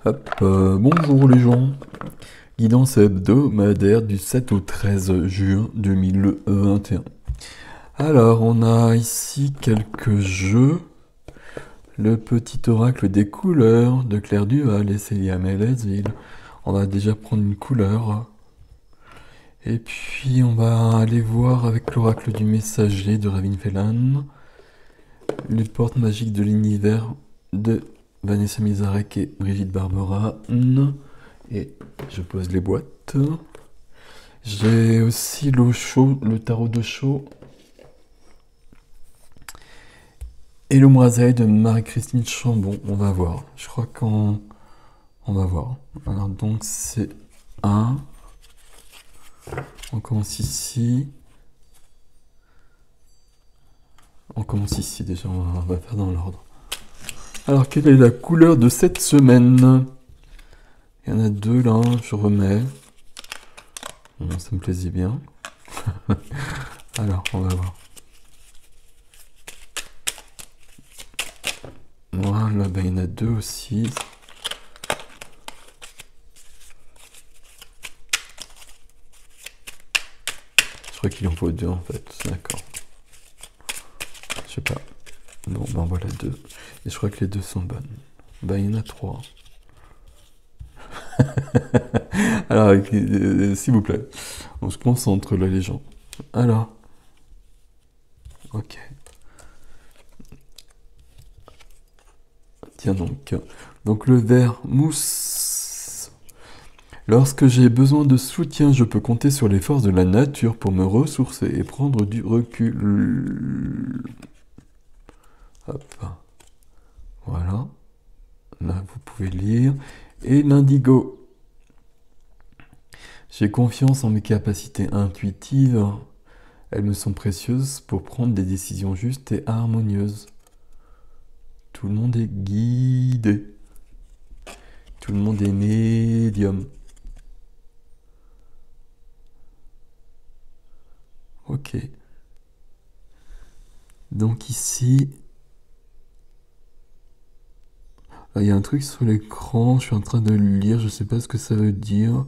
Hop, bonjour les gens. Guidance hebdomadaire du 7 au 13 juin 2021. Alors, on a ici quelques jeux. Le petit oracle des couleurs de Claire Duval et Célia Melesville. On va déjà prendre une couleur. Et puis, on va aller voir avec l'oracle du messager de Ravin Felan. Les portes magiques de l'univers de Vanessa Mizarek et Brigitte Barbera. Et je pose les boîtes. J'ai aussi le tarot de chaud. Et le moisaille de Marie-Christine Chambon. On va voir. Je crois qu'on va voir. Alors donc c'est 1. On commence ici. On commence ici déjà. On va faire dans l'ordre. Alors quelle est la couleur de cette semaine? Il y en a deux là, je remets. Bon, ça me plaisait bien. Alors, on va voir. Voilà, ben, il y en a deux aussi. Je crois qu'il en faut deux en fait, d'accord. Je sais pas. Bon, ben voilà deux. Et je crois que les deux sont bonnes. Ben, il y en a trois. Alors, s'il vous plaît, on se concentre là les gens. Alors, ok. Tiens donc le vert mousse. Lorsque j'ai besoin de soutien, je peux compter sur les forces de la nature pour me ressourcer et prendre du recul. Hop. Voilà. Là, vous pouvez lire. Et l'indigo. J'ai confiance en mes capacités intuitives. Elles me sont précieuses pour prendre des décisions justes et harmonieuses. Tout le monde est guidé. Tout le monde est médium. Ok. Donc ici, il y a un truc sur l'écran, je suis en train de le lire, je sais pas ce que ça veut dire.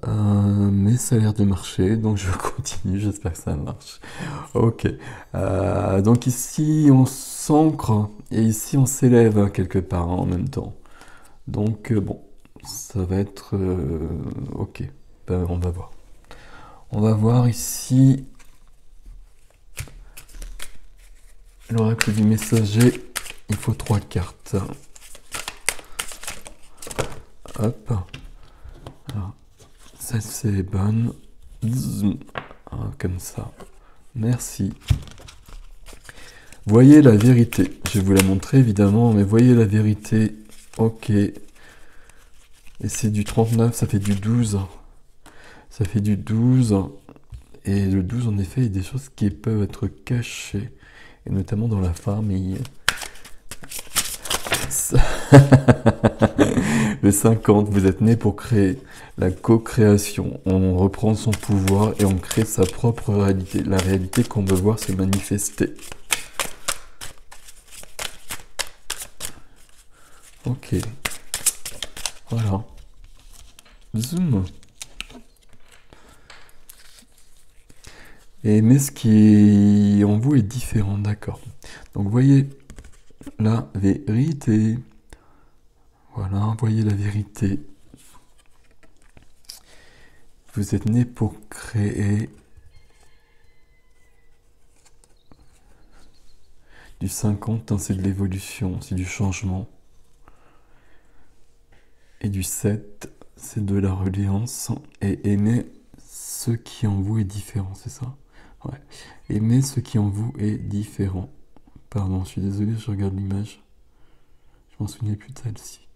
Mais ça a l'air de marcher, donc je continue, j'espère que ça marche. Ok. Donc ici, on s'ancre et ici, on s'élève quelque part en même temps. Donc bon, ça va être... ok, ben, on va voir. On va voir ici l'oracle du messager. Il faut 3 cartes. Hop. Alors, ça c'est bonne. Comme ça. Merci. Voyez la vérité. Je vais vous la montrer évidemment, mais voyez la vérité. Ok. Et c'est du 39, ça fait du 12. Ça fait du 12. Et le 12, en effet, il y a des choses qui peuvent être cachées. Et notamment dans la famille. Le 50, vous êtes né pour créer la co-création. On reprend son pouvoir et on crée sa propre réalité. La réalité qu'on veut voir se manifester. Ok. Voilà. Zoom. Mais ce qui en vous est différent, d'accord. Donc voyez la vérité. Voilà, voyez la vérité. Vous êtes né pour créer du 50, hein, c'est de l'évolution, c'est du changement. Et du 7, c'est de la reliance. Et aimer ce qui en vous est différent, c'est ça? Ouais. Aimer ce qui en vous est différent. Pardon, je suis désolé, je regarde l'image. Je m'en souvenais plus de celle-ci.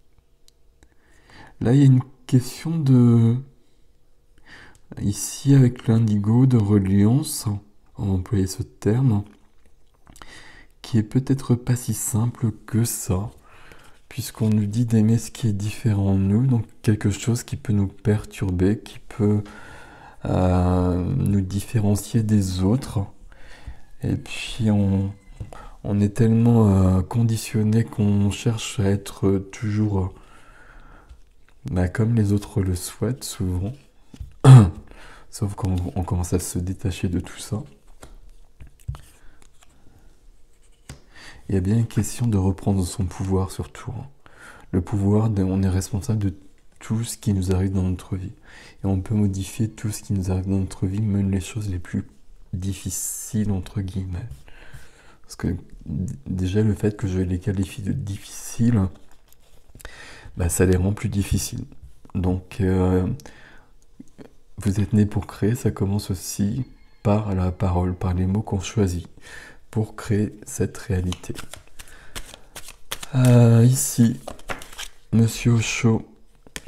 Là, il y a une question de... Ici, avec l'indigo, de reliance, on va employer ce terme, qui est peut-être pas si simple que ça, puisqu'on nous dit d'aimer ce qui est différent en nous, donc quelque chose qui peut nous perturber, qui peut nous différencier des autres. Et puis on est tellement conditionné qu'on cherche à être toujours bah, comme les autres le souhaitent souvent, sauf quand on commence à se détacher de tout ça. Il y a bien une question de reprendre son pouvoir surtout, hein. Le pouvoir, on est responsable de tout ce qui nous arrive dans notre vie. Et on peut modifier tout ce qui nous arrive dans notre vie, même les choses les plus difficiles, entre guillemets. Parce que déjà, le fait que je les qualifie de difficiles, bah, ça les rend plus difficiles. Donc, vous êtes né pour créer, ça commence aussi par la parole, par les mots qu'on choisit, pour créer cette réalité. Ici, Monsieur Ocho,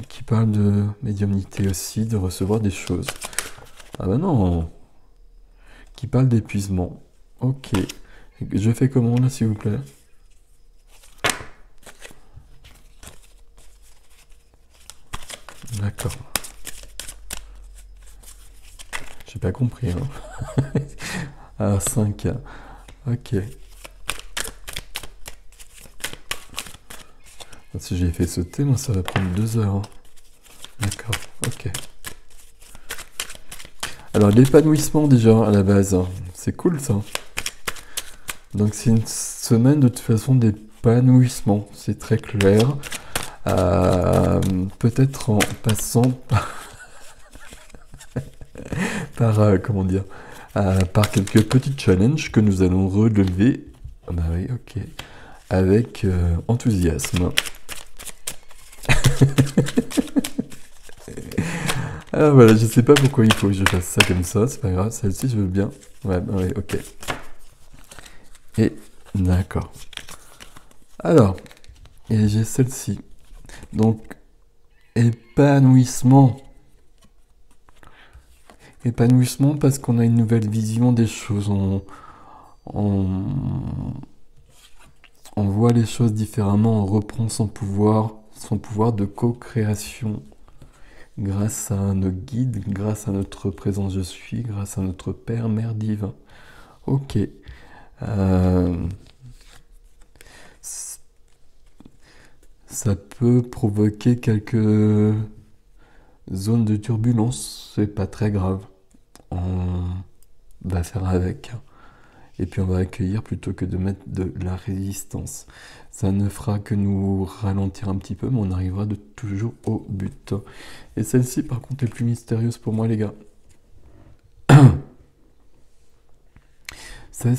qui parle de médiumnité aussi, de recevoir des choses. Ah bah non, qui parle d'épuisement. Ok. Je fais comment là, s'il vous plaît? D'accord. J'ai pas compris, hein. Ah, 5. Ok. Si j'ai fait sauter, moi ça va prendre 2 heures, hein. D'accord, ok. Alors l'épanouissement déjà à la base, hein. C'est cool ça. Donc c'est une semaine de toute façon d'épanouissement, c'est très clair. Peut-être en passant comment dire, par quelques petits challenges que nous allons relever. Ah bah oui, ok. Avec enthousiasme. Ah voilà, je sais pas pourquoi il faut que je fasse ça comme ça, c'est pas grave, celle-ci je veux bien. Ouais, bah ouais, ok. Et d'accord. Alors, et j'ai celle-ci. Donc, épanouissement. Épanouissement parce qu'on a une nouvelle vision des choses. On voit les choses différemment, on reprend son pouvoir de co-création grâce à nos guides, grâce à notre présence je suis, grâce à notre Père, Mère divin. Ok. Ça peut provoquer quelques zones de turbulence, c'est pas très grave. On va faire avec. Et puis on va accueillir plutôt que de mettre de la résistance. Ça ne fera que nous ralentir un petit peu, mais on arrivera toujours au but. Et celle-ci, par contre, est plus mystérieuse pour moi, les gars. Ça,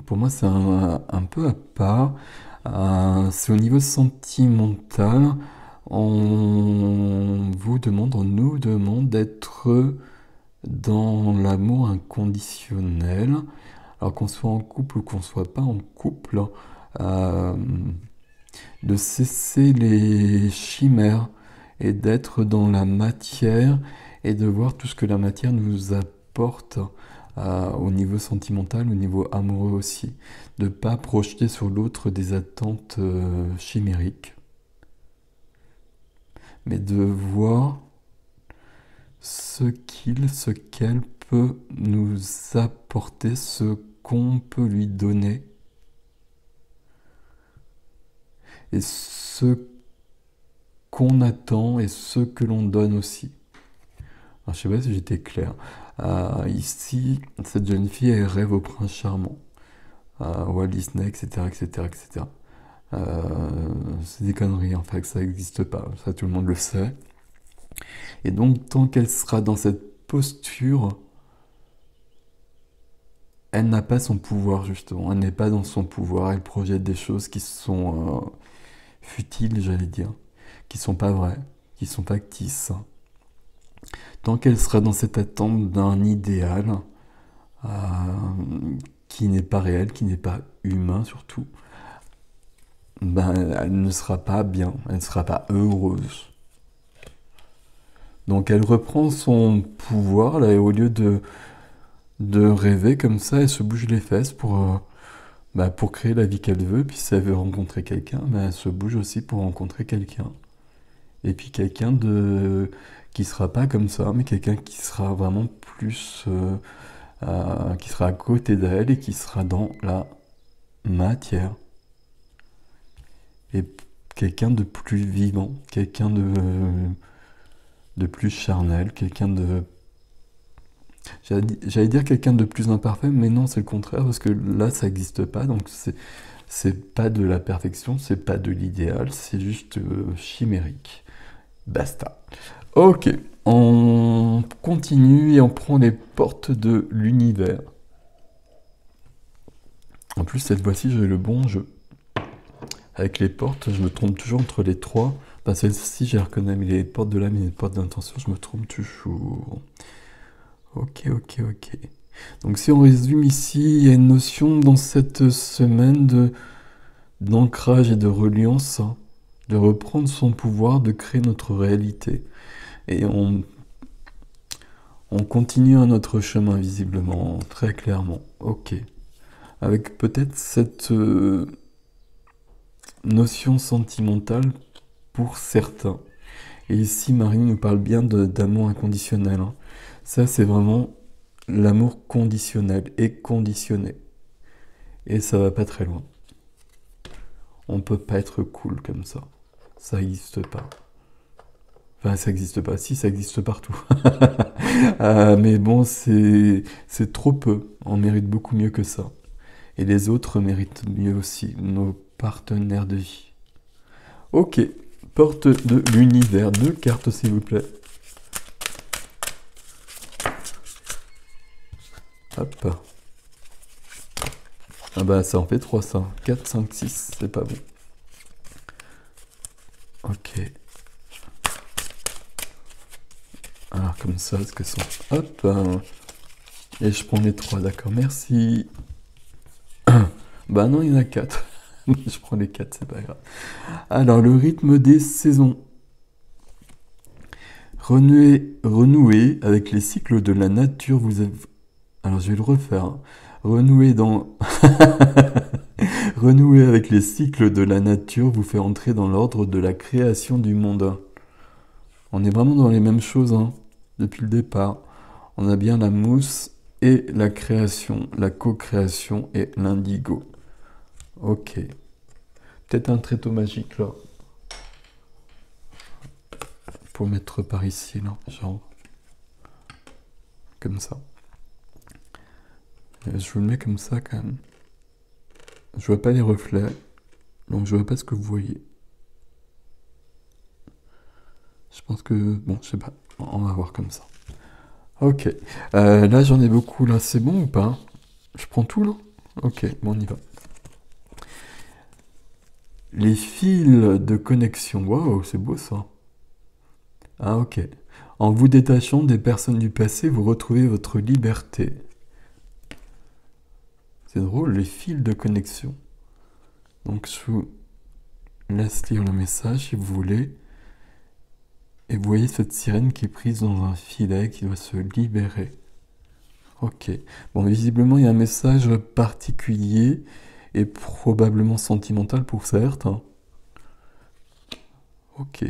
pour moi, c'est un peu à part. C'est au niveau sentimental. On nous demande d'être dans l'amour inconditionnel. Alors qu'on soit en couple ou qu'on soit pas en couple, de cesser les chimères et d'être dans la matière et de voir tout ce que la matière nous apporte au niveau sentimental, au niveau amoureux aussi. De ne pas projeter sur l'autre des attentes chimériques, mais de voir ce qu'elle peut nous apporter, ce qu'on peut lui donner et ce qu'on attend et ce que l'on donne aussi. Alors, je sais pas si j'étais clair. Ici, cette jeune fille, elle rêve au prince charmant, Walt Disney, etc., etc., etc. C'est des conneries, en fait, ça n'existe pas. Ça, tout le monde le sait. Et donc, tant qu'elle sera dans cette posture, elle n'a pas son pouvoir, justement. Elle n'est pas dans son pouvoir. Elle projette des choses qui sont futiles, j'allais dire, qui sont pas vraies, qui sont factices. Tant qu'elle sera dans cette attente d'un idéal qui n'est pas réel, qui n'est pas humain surtout, ben, elle ne sera pas bien, elle ne sera pas heureuse. Donc elle reprend son pouvoir là, et au lieu de rêver comme ça, elle se bouge les fesses pour créer la vie qu'elle veut. Puis si elle veut rencontrer quelqu'un, ben, elle se bouge aussi pour rencontrer quelqu'un. Et puis quelqu'un qui sera pas comme ça, mais quelqu'un qui sera vraiment plus, qui sera à côté d'elle et qui sera dans la matière. Et quelqu'un de plus vivant, quelqu'un de plus charnel, quelqu'un de... J'allais dire quelqu'un de plus imparfait, mais non, c'est le contraire, parce que là, ça n'existe pas, donc c'est pas de la perfection, c'est pas de l'idéal, c'est juste chimérique. Basta. Ok, on continue et on prend les portes de l'univers. En plus, cette fois-ci, j'ai le bon jeu. Avec les portes, je me trompe toujours entre les trois. Enfin, celle-ci, je la reconnais, mais les portes de l'âme et les portes d'intention, je me trompe toujours. Ok, ok, ok. Donc si on résume ici, il y a une notion dans cette semaine d'ancrage et de reliance, hein, de reprendre son pouvoir, de créer notre réalité. Et on continue à notre chemin visiblement, très clairement. Ok. Avec peut-être cette notion sentimentale pour certains. Et ici, Marie nous parle bien d'amour inconditionnel, hein. Ça, c'est vraiment l'amour conditionnel et conditionné. Et ça va pas très loin. On peut pas être cool comme ça. Ça n'existe pas. Enfin, ça n'existe pas. Si, ça existe partout. Mais bon, c'est trop peu. On mérite beaucoup mieux que ça. Et les autres méritent mieux aussi. Nos partenaires de vie. Ok. Porte de l'univers. 2 cartes, s'il vous plaît. Hop. Ah bah, ça en fait 3, ça. 4, 5, 6. C'est pas bon. Ok. Alors, comme ça, ce que sont... Hop. Et je prends les 3, d'accord. Merci. Bah non, il y en a 4. Je prends les 4, c'est pas grave. Alors, le rythme des saisons. Renouer avec les cycles de la nature, vous avez... Alors, je vais le refaire, hein. Renouer Renouer avec les cycles de la nature vous fait entrer dans l'ordre de la création du monde. On est vraiment dans les mêmes choses, hein, depuis le départ. On a bien la mousse et la création, la co-création et l'indigo. Ok. Peut-être un tréteau magique, là. Pour mettre par ici, là, genre. Comme ça. Je vous le mets comme ça, quand même. Je vois pas les reflets, donc je vois pas ce que vous voyez. Je pense que... Bon, je sais pas. On va voir comme ça. Ok. Là, j'en ai beaucoup, là. C'est bon ou pas? Je prends tout, là? Ok, bon, on y va. Les fils de connexion. Waouh, c'est beau, ça. Ah, ok. En vous détachant des personnes du passé, vous retrouvez votre liberté. C'est drôle, les fils de connexion. Donc, je vous laisse lire le message si vous voulez. Et vous voyez cette sirène qui est prise dans un filet, qui doit se libérer. Ok. Bon, visiblement, il y a un message particulier et probablement sentimental pour certains. Ok.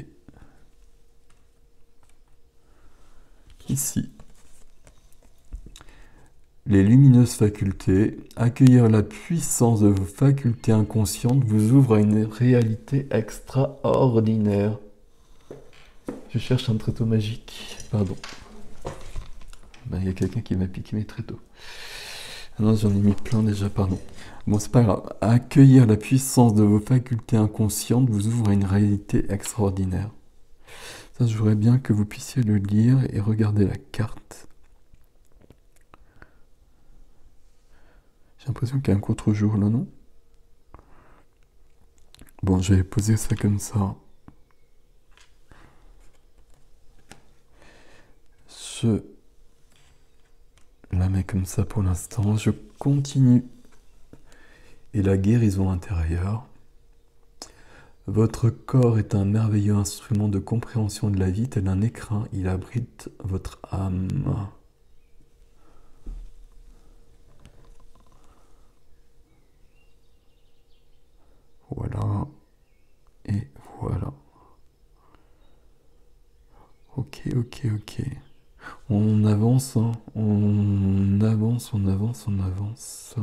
Ici. Les lumineuses facultés, accueillir la puissance de vos facultés inconscientes vous ouvre à une réalité extraordinaire. Je cherche un tréteau magique. Pardon. Ben, y a quelqu'un qui m'a piqué mes tréteaux. Ah non, j'en ai mis plein déjà, pardon. Bon, c'est pas grave. Accueillir la puissance de vos facultés inconscientes vous ouvre à une réalité extraordinaire. Ça, je voudrais bien que vous puissiez le lire et regarder la carte. J'ai l'impression qu'il y a un contre-jour là, non? Bon, je vais poser ça comme ça. Je la mets comme ça pour l'instant. Je continue. Et la guérison intérieure. Votre corps est un merveilleux instrument de compréhension de la vie, tel un écrin. Il abrite votre âme. Voilà. Et voilà. Ok, ok, ok. On avance, hein. On avance, on avance, on avance.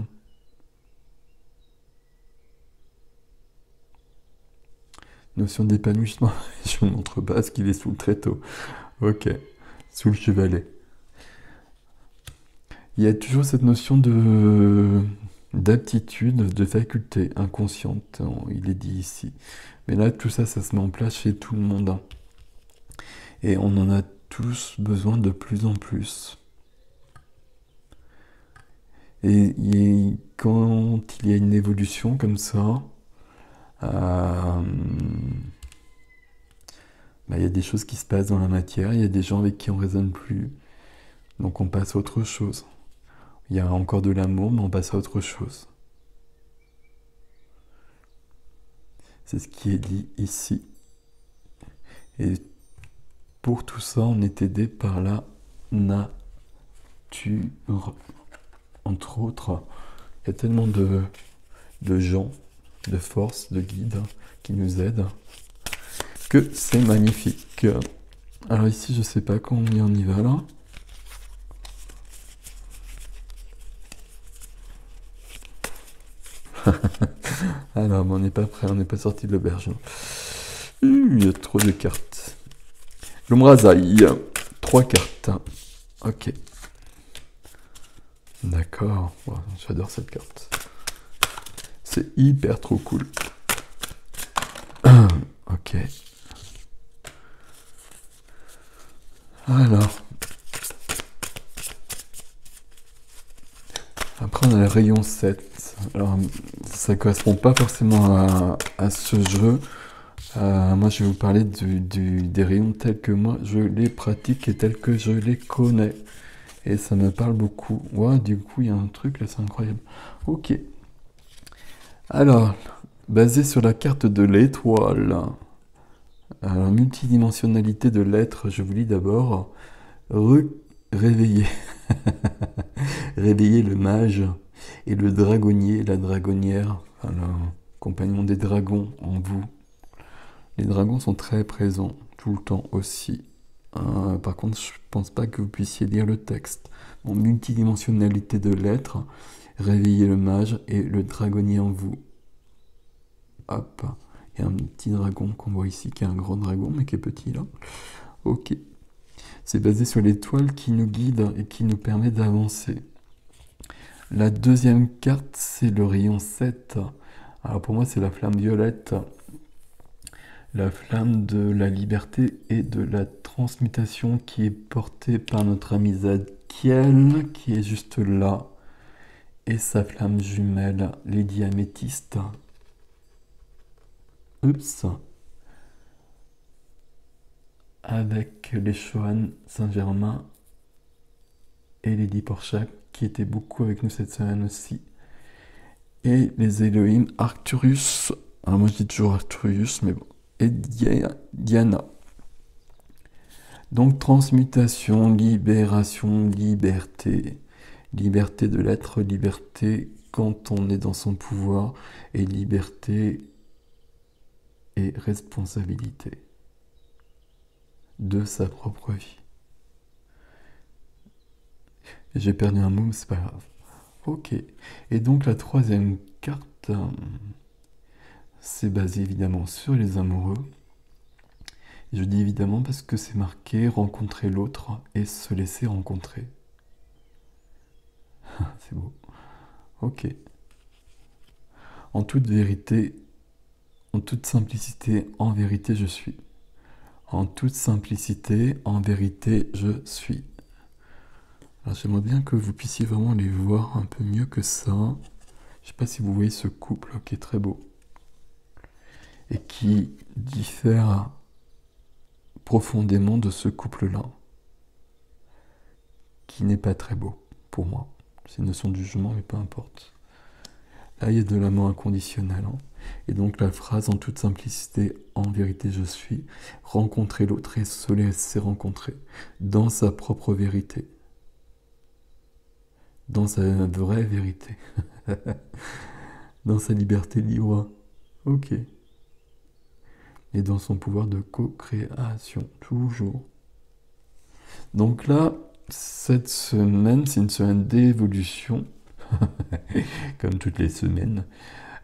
Notion d'épanouissement. Je vous montre pas parce qu'il est sous le tréteau. Ok. Sous le chevalet. Il y a toujours cette notion d'aptitude, de faculté inconsciente, il est dit ici. Mais là, tout ça, ça se met en place chez tout le monde, hein. Et on en a tous besoin de plus en plus. Et quand il y a une évolution comme ça, il y a des choses qui se passent dans la matière, il y a des gens avec qui on ne raisonne plus, donc on passe à autre chose. Il y a encore de l'amour, mais on passe à autre chose. C'est ce qui est dit ici. Et pour tout ça, on est aidé par la nature. Entre autres, il y a tellement de gens, de forces, de guides qui nous aident, que c'est magnifique. Alors ici, je sais pas combien on y va là. Alors, on n'est pas prêt, on n'est pas sorti de l'auberge. Il y a trop de cartes. L'ombrazaï, 3 cartes. Ok. D'accord, wow, j'adore cette carte. C'est hyper trop cool. Ok. Alors. Après, on a le rayon 7. Alors, ça correspond pas forcément à ce jeu. Moi, je vais vous parler des rayons tels que moi, je les pratique et tels que je les connais. Et ça me parle beaucoup. Ouais, du coup, il y a un truc là, c'est incroyable. Ok. Alors, basé sur la carte de l'étoile. Alors, multidimensionnalité de l'être, je vous lis d'abord. Réveiller. Réveiller le mage et le dragonnier, la dragonnière, enfin, le compagnon des dragons en vous. Les dragons sont très présents tout le temps aussi. Par contre, je pense pas que vous puissiez lire le texte. En multidimensionnalité de l'être, réveillez le mage et le dragonnier en vous. Hop, il y a un petit dragon qu'on voit ici, qui est un grand dragon, mais qui est petit là. Ok. C'est basé sur l'étoile qui nous guide et qui nous permet d'avancer. La deuxième carte, c'est le rayon 7. Alors pour moi, c'est la flamme violette. La flamme de la liberté et de la transmutation qui est portée par notre ami Zadkiel, qui est juste là, et sa flamme jumelle, Lady Améthyste. Oups. Avec les Shohan Saint-Germain et Lady Portia, qui étaient beaucoup avec nous cette semaine aussi. Et les Elohim Arcturus. Alors moi je dis toujours Arcturus, mais bon. Et Diana. Donc transmutation, libération, liberté. Liberté de l'être, liberté quand on est dans son pouvoir, et liberté et responsabilité de sa propre vie. J'ai perdu un mot, mais c'est pas grave. Ok. Et donc la troisième carte, c'est basé évidemment sur les amoureux. Je dis évidemment parce que c'est marqué rencontrer l'autre et se laisser rencontrer. C'est beau. Ok. En toute vérité, en toute simplicité, en vérité je suis. En toute simplicité, en vérité je suis. Alors j'aimerais bien que vous puissiez vraiment les voir un peu mieux que ça. Je sais pas si vous voyez ce couple qui est très beau et qui diffère profondément de ce couple-là, qui n'est pas très beau pour moi. C'est une notion de jugement, mais peu importe. Là, il y a de l'amour inconditionnel. Hein. Et donc la phrase en toute simplicité, en vérité je suis, rencontrer l'autre et se laisser rencontrer dans sa propre vérité. Dans sa vraie vérité. Dans sa liberté libre. Ok. Et dans son pouvoir de co-création, toujours. Donc là, cette semaine, c'est une semaine d'évolution, comme toutes les semaines,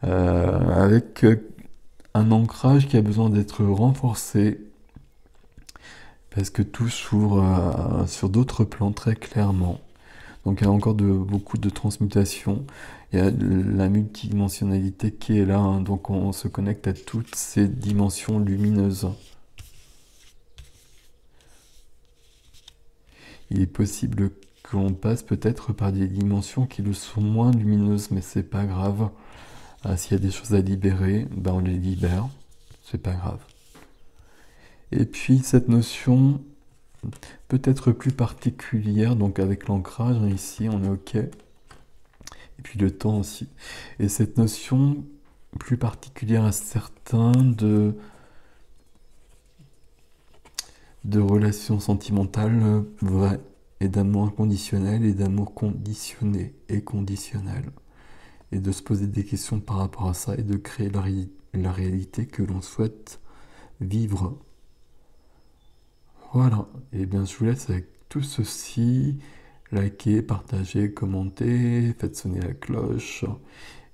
avec un ancrage qui a besoin d'être renforcé parce que tout s'ouvre sur d'autres plans très clairement. Donc il y a encore beaucoup de transmutation. Il y a la multidimensionnalité qui est là, hein. Donc on se connecte à toutes ces dimensions lumineuses. Il est possible qu'on passe peut-être par des dimensions qui le sont moins lumineuses, mais c'est pas grave. S'il y a des choses à libérer, ben on les libère, c'est pas grave. Et puis cette notion peut-être plus particulière, donc avec l'ancrage, hein, ici on est ok. Et puis le temps aussi. Et cette notion plus particulière à certains de relations sentimentales vraies, et d'amour inconditionnel, et d'amour conditionné et conditionnel. Et de se poser des questions par rapport à ça, et de créer la réalité que l'on souhaite vivre. Voilà, et bien je vous laisse avec tout ceci. Likez, partagez, commentez, faites sonner la cloche.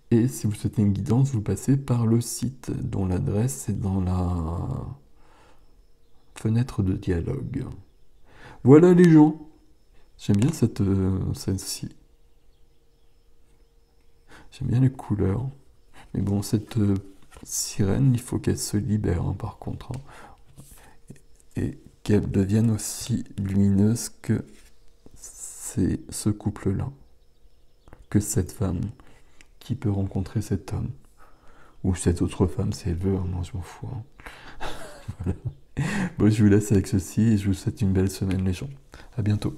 Et si vous souhaitez une guidance, vous passez par le site dont l'adresse est dans la fenêtre de dialogue. Voilà les gens. J'aime bien celle-ci. J'aime bien les couleurs. Mais bon, cette sirène, il faut qu'elle se libère, hein, par contre. Hein. Et qu'elle devienne aussi lumineuse que c'est ce couple-là. Que cette femme qui peut rencontrer cet homme. Ou cette autre femme, si elle veut, hein, moi je m'en fous. Hein. Voilà. Bon, je vous laisse avec ceci et je vous souhaite une belle semaine les gens. À bientôt.